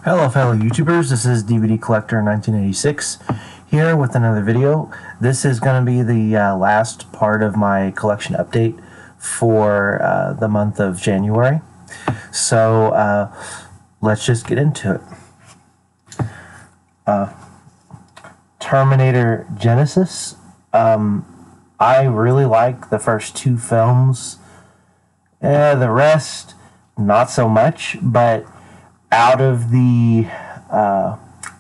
Hello fellow YouTubers, this is DVD Collector 1986 here with another video. This is going to be the last part of my collection update for the month of January. So let's just get into it. Terminator Genesis. I really like the first two films. The rest, not so much, but out of the,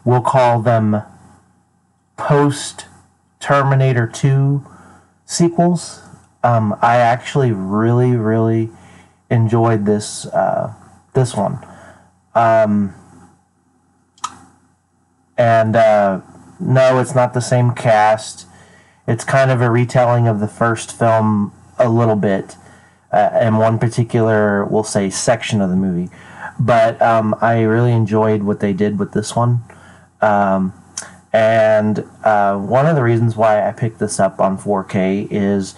we'll call them post-Terminator 2 sequels, I actually really enjoyed this one. No, it's not the same cast. It's kind of a retelling of the first film a little bit, in one particular, we'll say, section of the movie. But I really enjoyed what they did with this one. One of the reasons why I picked this up on 4K is,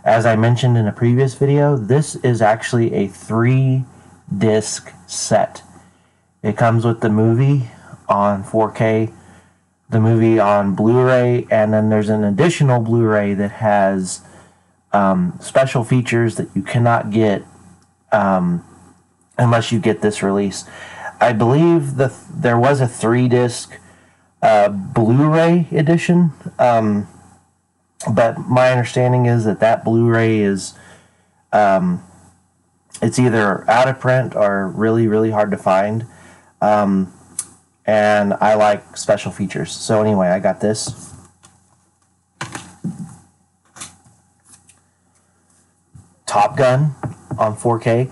as I mentioned in a previous video, this is actually a 3-disc set. It comes with the movie on 4K, the movie on Blu-ray, and then there's an additional Blu-ray that has special features that you cannot get unless you get this release. I believe there was a 3-disc Blu-ray edition, but my understanding is that Blu-ray is it's either out of print or really hard to find, and I like special features. So anyway, I got this. Top Gun on 4K.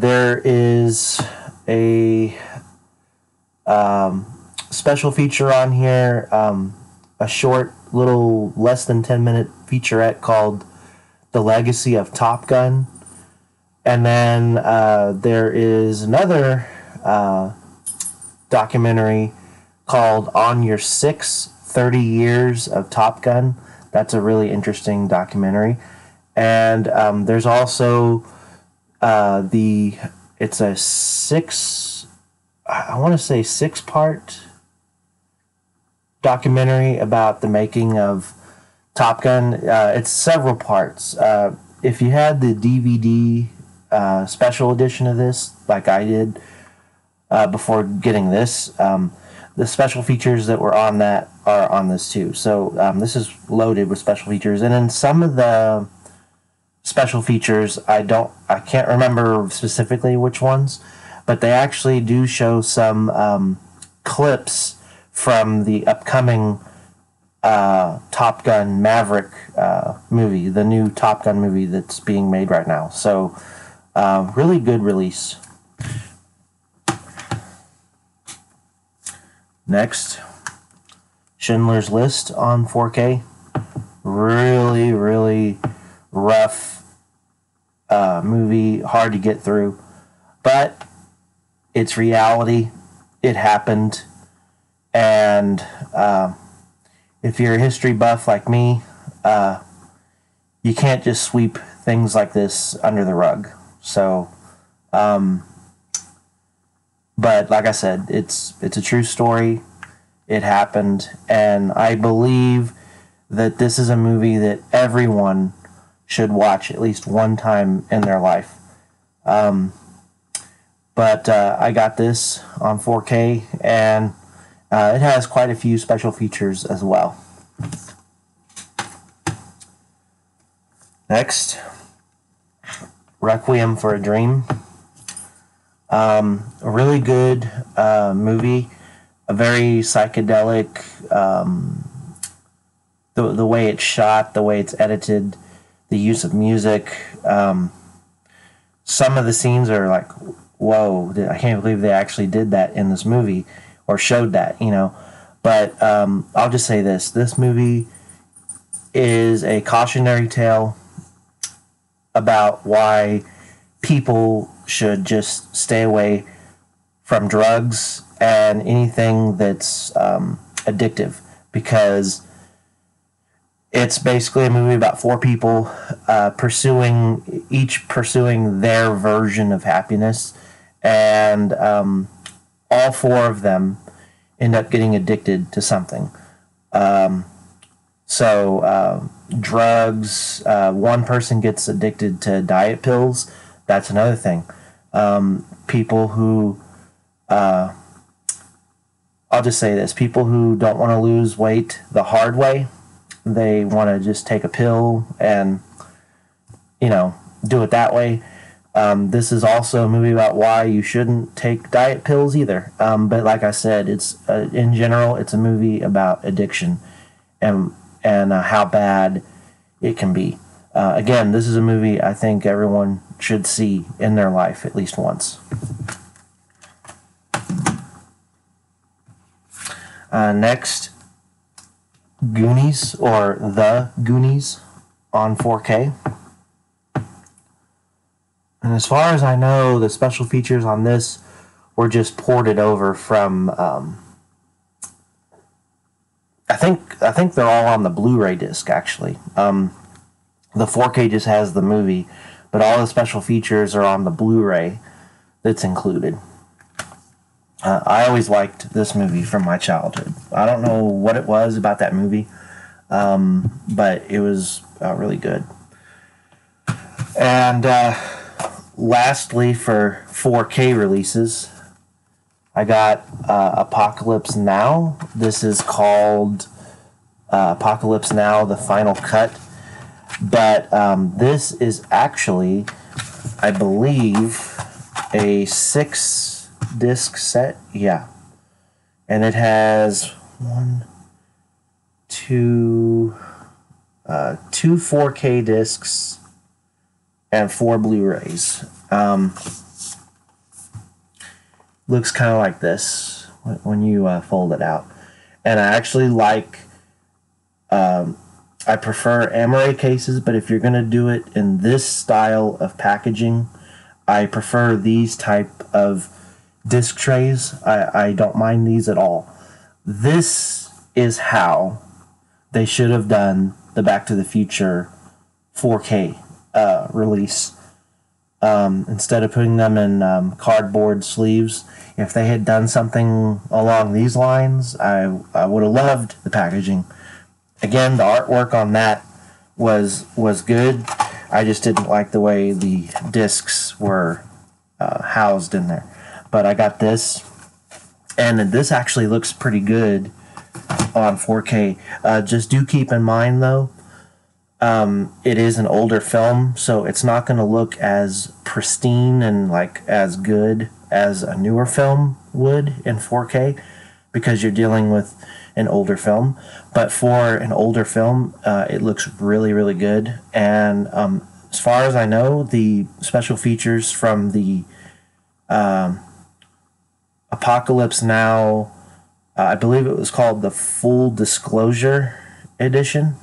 There is a special feature on here, a short little less than 10-minute featurette called The Legacy of Top Gun. And then there is another documentary called On Your 30 Years of Top Gun. That's a really interesting documentary. And there's also it's a 6-part documentary about the making of Top Gun. It's several parts. If you had the DVD special edition of this, like I did before getting this, the special features that were on that are on this too. So this is loaded with special features, and then some of the special features, I can't remember specifically which ones, but they actually do show some clips from the upcoming Top Gun Maverick movie, the new Top Gun movie that's being made right now. So really good release. Next, Schindler's List on 4K. Really rough movie, hard to get through, but it's reality. It happened, and if you're a history buff like me, you can't just sweep things like this under the rug. So but like I said, it's a true story. It happened, and I believe that this is a movie that everyone should watch at least one time in their life. But I got this on 4K, and it has quite a few special features as well. Next, Requiem for a Dream. A really good movie, a very psychedelic, the way it's shot, the way it's edited, the use of music. Some of the scenes are like, whoa, I can't believe they actually did that in this movie, or showed that, you know. But I'll just say this movie is a cautionary tale about why people should just stay away from drugs and anything that's addictive, because it's basically a movie about 4 people pursuing their version of happiness, and all all four of them end up getting addicted to something. Drugs, one person gets addicted to diet pills. That's another thing. People who, I'll just say this, people who don't want to lose weight the hard way, they want to just take a pill and, do it that way. This is also a movie about why you shouldn't take diet pills either. But like I said, it's in general, it's a movie about addiction and how bad it can be. Again, this is a movie I think everyone should see in their life at least once. Next, Goonies, or The Goonies, on 4K. And as far as I know, the special features on this were just ported over from, I think they're all on the Blu-ray disc, actually. The 4K just has the movie, but all the special features are on the Blu-ray that's included. I always liked this movie from my childhood. I don't know what it was about that movie, but it was really good. And lastly, for 4K releases, I got Apocalypse Now. This is called Apocalypse Now, the Final Cut. But this is actually, I believe, a 6-disc set. Yeah. And it has two 4K discs and 4 Blu-rays. Looks kind of like this when you fold it out. And I actually like, I prefer Amaray cases, but if you're going to do it in this style of packaging, I prefer these type of disc trays. I don't mind these at all. This is how they should have done the Back to the Future 4K release. Instead of putting them in cardboard sleeves, if they had done something along these lines, I would have loved the packaging. Again, the artwork on that was good. I just didn't like the way the discs were housed in there. But I got this, and this actually looks pretty good on 4K. Just do keep in mind, though, it is an older film, so it's not going to look as pristine and like as good as a newer film would in 4K, because you're dealing with an older film. But for an older film, it looks really, really good. And as far as I know, the special features from the Apocalypse Now, I believe it was called the Full Disclosure Edition.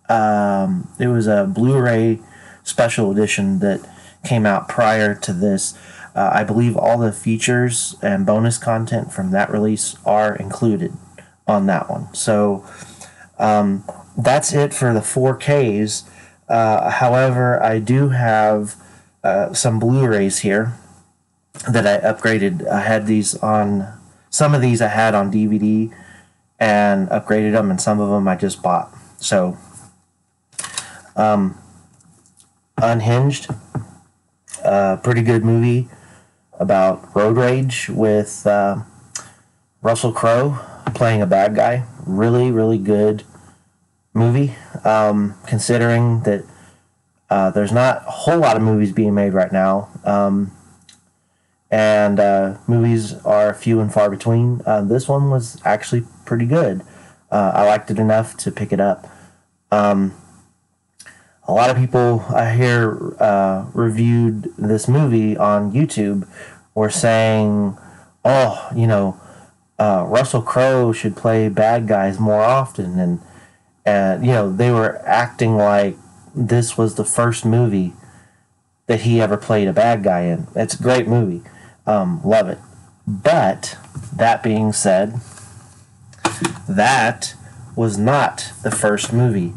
It was a Blu-ray special edition that came out prior to this. I believe all the features and bonus content from that release are included on that one. So that's it for the 4Ks. However, I do have some Blu-rays here that I upgraded. I had these on, some of these I had on DVD and upgraded them, and some of them I just bought. So Unhinged, pretty good movie about road rage with Russell Crowe playing a bad guy. Really, really good movie, considering that there's not a whole lot of movies being made right now, and movies are few and far between. This one was actually pretty good. I liked it enough to pick it up. A lot of people I hear reviewed this movie on YouTube were saying, oh, Russell Crowe should play bad guys more often. And they were acting like this was the first movie that he ever played a bad guy in. It's a great movie. Love it. But, that being said, that was not the first movie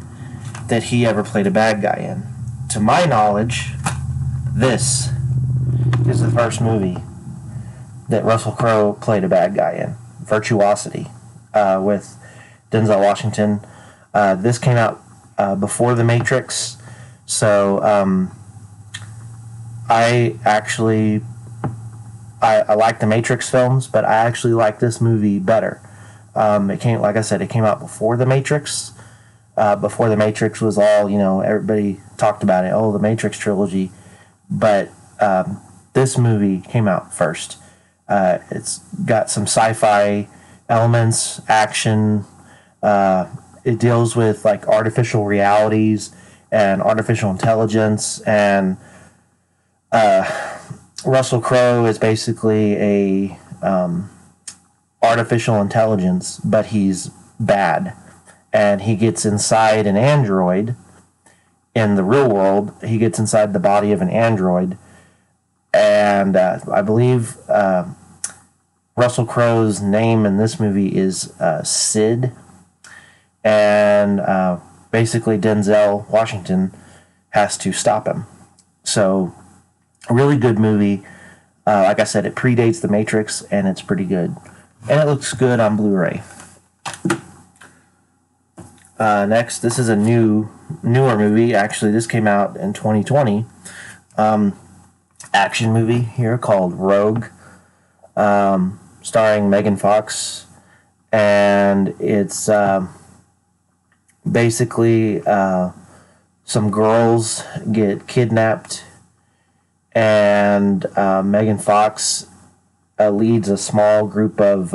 that he ever played a bad guy in. To my knowledge, this is the first movie that Russell Crowe played a bad guy in, Virtuosity, with Denzel Washington. This came out before The Matrix, so I like the Matrix films, but I actually like this movie better. It came, like I said, it came out before The Matrix. Before The Matrix was all, everybody talked about it. Oh, the Matrix trilogy. But this movie came out first. It's got some sci-fi elements, action. It deals with like artificial realities and artificial intelligence, and Russell Crowe is basically a artificial intelligence, but he's bad, and he gets inside an android. In the real world, he gets inside the body of an android, and I believe Russell Crowe's name in this movie is Sid, and basically Denzel Washington has to stop him. So, a really good movie. Like I said, it predates The Matrix, and it's pretty good. And it looks good on Blu-ray. Next, this is a newer movie. Actually, this came out in 2020. Action movie here called Rogue, starring Megan Fox. And it's basically some girls get kidnapped, and Megan Fox leads a small group of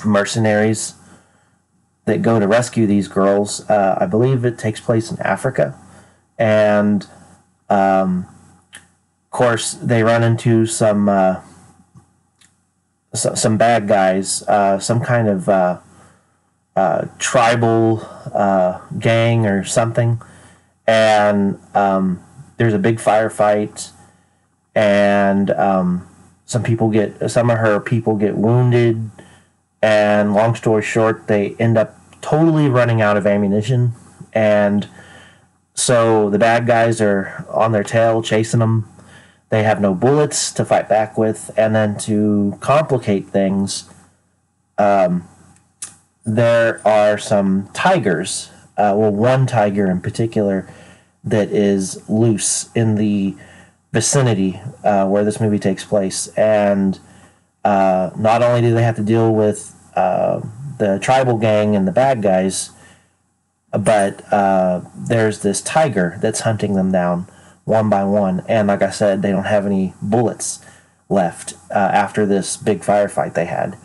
mercenaries that go to rescue these girls. I believe it takes place in Africa, and of course they run into some bad guys, some kind of tribal gang or something, and there's a big firefight, and some of her people get wounded, and long story short, they end up totally running out of ammunition, and so the bad guys are on their tail chasing them. They have no bullets to fight back with, and then to complicate things, there are some tigers, one tiger in particular that is loose in the vicinity where this movie takes place, and not only do they have to deal with the tribal gang and the bad guys, but there's this tiger that's hunting them down one by one, and like I said, they don't have any bullets left after this big firefight they had.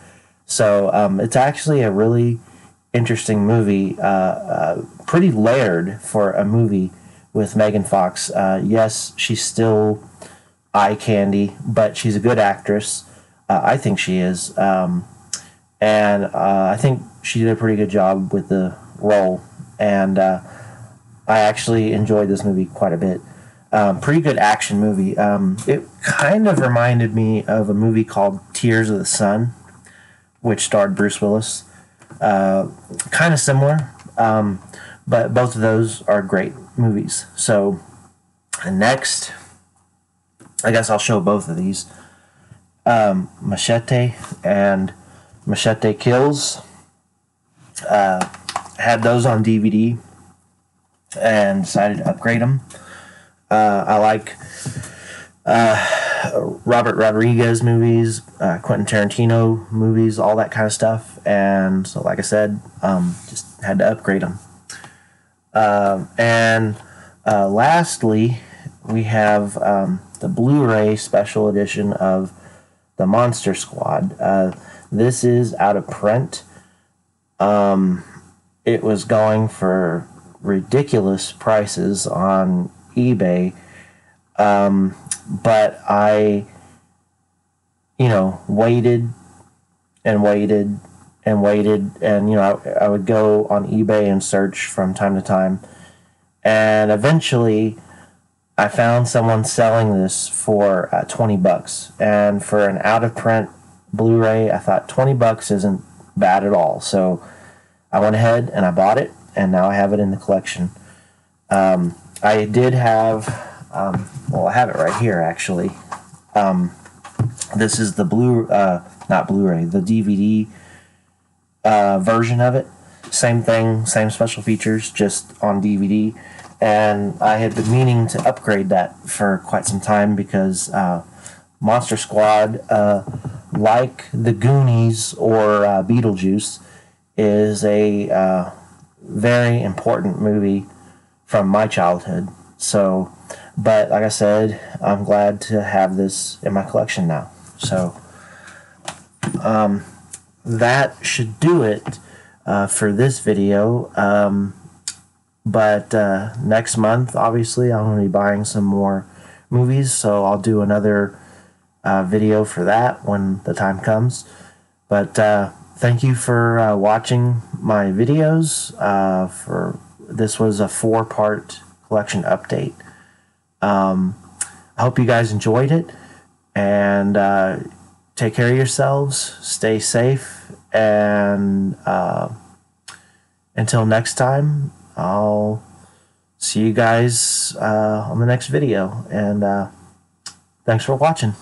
So it's actually a really interesting movie, pretty layered for a movie with Megan Fox. Yes, she's still eye candy, but she's a good actress. I think she is. And I think she did a pretty good job with the role. And I actually enjoyed this movie quite a bit. Pretty good action movie. It kind of reminded me of a movie called Tears of the Sun, which starred Bruce Willis. Kind of similar, but both of those are great movies. So next, I guess I'll show both of these. Machete and Machete Kills. Had those on DVD and decided to upgrade them. I like Robert Rodriguez movies, Quentin Tarantino movies, all that kind of stuff. And so, like I said, just had to upgrade them. And lastly, we have the Blu-ray special edition of the Monster Squad. This is out of print. It was going for ridiculous prices on eBay. But I, waited and waited and waited, and, I would go on eBay and search from time to time. And eventually I found someone selling this for $20. And for an out-of-print Blu-ray, I thought $20 isn't bad at all. So I went ahead and I bought it, and now I have it in the collection. I did have... I have it right here, actually. This is the not Blu-ray, the DVD version of it. Same thing, same special features, just on DVD. And I had been meaning to upgrade that for quite some time because Monster Squad, like The Goonies or Beetlejuice, is a very important movie from my childhood. So, but like I said, I'm glad to have this in my collection now. So, that should do it for this video. But next month, obviously, I'm going to be buying some more movies, so I'll do another video for that when the time comes. But thank you for watching my videos. This was a 4-part collection update. I hope you guys enjoyed it, and take care of yourselves, stay safe, and until next time, I'll see you guys on the next video, and thanks for watching.